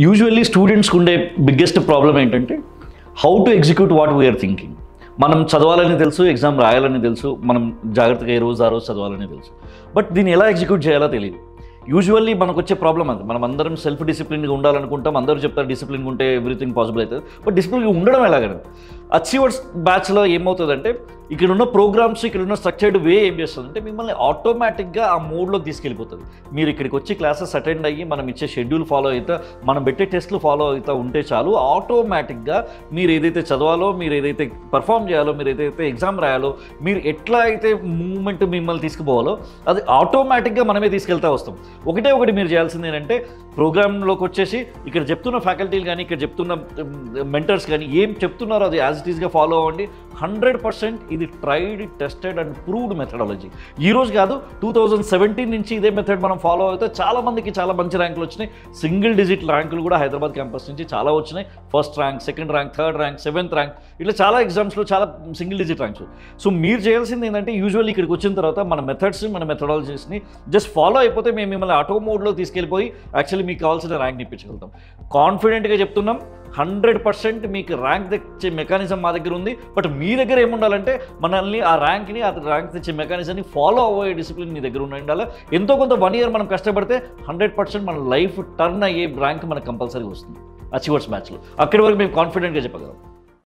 Usually స్టూడెంట్స్కి ఉండే biggest problem ఏంటంటే how to execute what we're thinking. మనం చదవాలని తెలుసు, ఎగ్జామ్ రాయాలని తెలుసు, మనం జాగ్రత్తగా ఏ రోజు ఆ రోజు చదవాలని తెలుసు, బట్ దీన్ని ఎలా ఎగ్జిక్యూట్ చేయాలో తెలియదు. యూజువల్లీ మనకు వచ్చే ప్రాబ్లం అది. మనం అందరం సెల్ఫ్ డిసిప్లిన్గా ఉండాలనుకుంటాం, అందరూ చెప్తారు డిసిప్లిన్గా ఉంటే ఎవ్రీథింగ్ పాసిబుల్ అవుతుంది, బట్ డిసిప్లిన్గా ఉండడం ఎలాగని. అచీవర్స్ బ్యాచ్లో ఏమవుతుందంటే ఇక్కడ ఉన్న ప్రోగ్రామ్స్, ఇక్కడ ఉన్న స్ట్రక్చర్డ్ వే ఏం చేస్తుందంటే మిమ్మల్ని ఆటోమేటిక్గా ఆ మోడ్లోకి తీసుకెళ్ళిపోతుంది. మీరు ఇక్కడికి వచ్చి క్లాసెస్ అటెండ్ అయ్యి మనం ఇచ్చే షెడ్యూల్ ఫాలో అవుతా, మనం పెట్టే టెస్ట్లు ఫాలో అవుతూ ఉంటే చాలు, ఆటోమేటిక్గా మీరు ఏదైతే చదవాలో, మీరు ఏదైతే పర్ఫామ్ చేయాలో, మీరు ఏదైతే ఎగ్జామ్ రాయాలో, మీరు ఎట్లా అయితే మూమెంట్ మిమ్మల్ని తీసుకుపోవాలో అది ఆటోమేటిక్గా మనమే తీసుకెళ్తా వస్తాం. ఒకటి మీరు చేయాల్సింది ఏంటంటే ప్రోగ్రాంలోకి వచ్చేసి ఇక్కడ చెప్తున్న ఫ్యాకల్టీలు కానీ, ఇక్కడ చెప్తున్న మెంటర్స్ కానీ ఏం చెప్తున్నారో అది యాజ్ ఇట్ ఈస్గా ఫాలో అవ్వండి. 100% ఇది tried, tested and proved methodology. ఈ రోజు కాదు, 2017 నుంచి ఇదే మెథడ్ మనం ఫాలో అయితే చాలా మందికి చాలా మంచి ర్యాంకులు వచ్చినాయి. సింగిల్ డిజిట్ ర్యాంకులు కూడా హైదరాబాద్ క్యాంపస్ నుంచి చాలా వచ్చినాయి. First rank, second rank, third rank, 7th rank, ఇట్లా చాలా ఎగ్జామ్స్లో చాలా సింగిల్ డిజిట్ ర్యాంక్స్. సో మీరు చేయాల్సింది ఏంటంటే యూజువల్లీ ఇక్కడికి వచ్చిన తర్వాత మన మెథడ్స్, మన మెథడాలజీస్ని జస్ట్ ఫాలో అయిపోతే మేము మిమ్మల్ని ఆటో మోడ్లో తీసుకెళ్ళిపోయి యాక్చువల్లీ మీకు కావాల్సిన ర్యాంక్ ఇప్పించగలుగుతాం. కాన్ఫిడెంట్గా చెప్తున్నాం, 100% మీకు ర్యాంక్ తెచ్చే మెకానిజం మా దగ్గర ఉంది. బట్ మీ దగ్గర ఏముండాలంటే మనల్ని ఆ ర్యాంక్ని, ఆ ర్యాంక్ తెచ్చే మెకానిజంని ఫాలో అవ్వే డిసిప్లిన్ మీ దగ్గర ఉండాలి. ఎంతో కొంత 1 year మనం కష్టపడితే 100% మన లైఫ్ టర్న్ అయ్యే ర్యాంక్ మనకు కంపల్సరీగా వస్తుంది అచీవర్స్ బ్యాచ్లో. అక్కడి వరకు మేము కాన్ఫిడెంట్గా చెప్పగలం.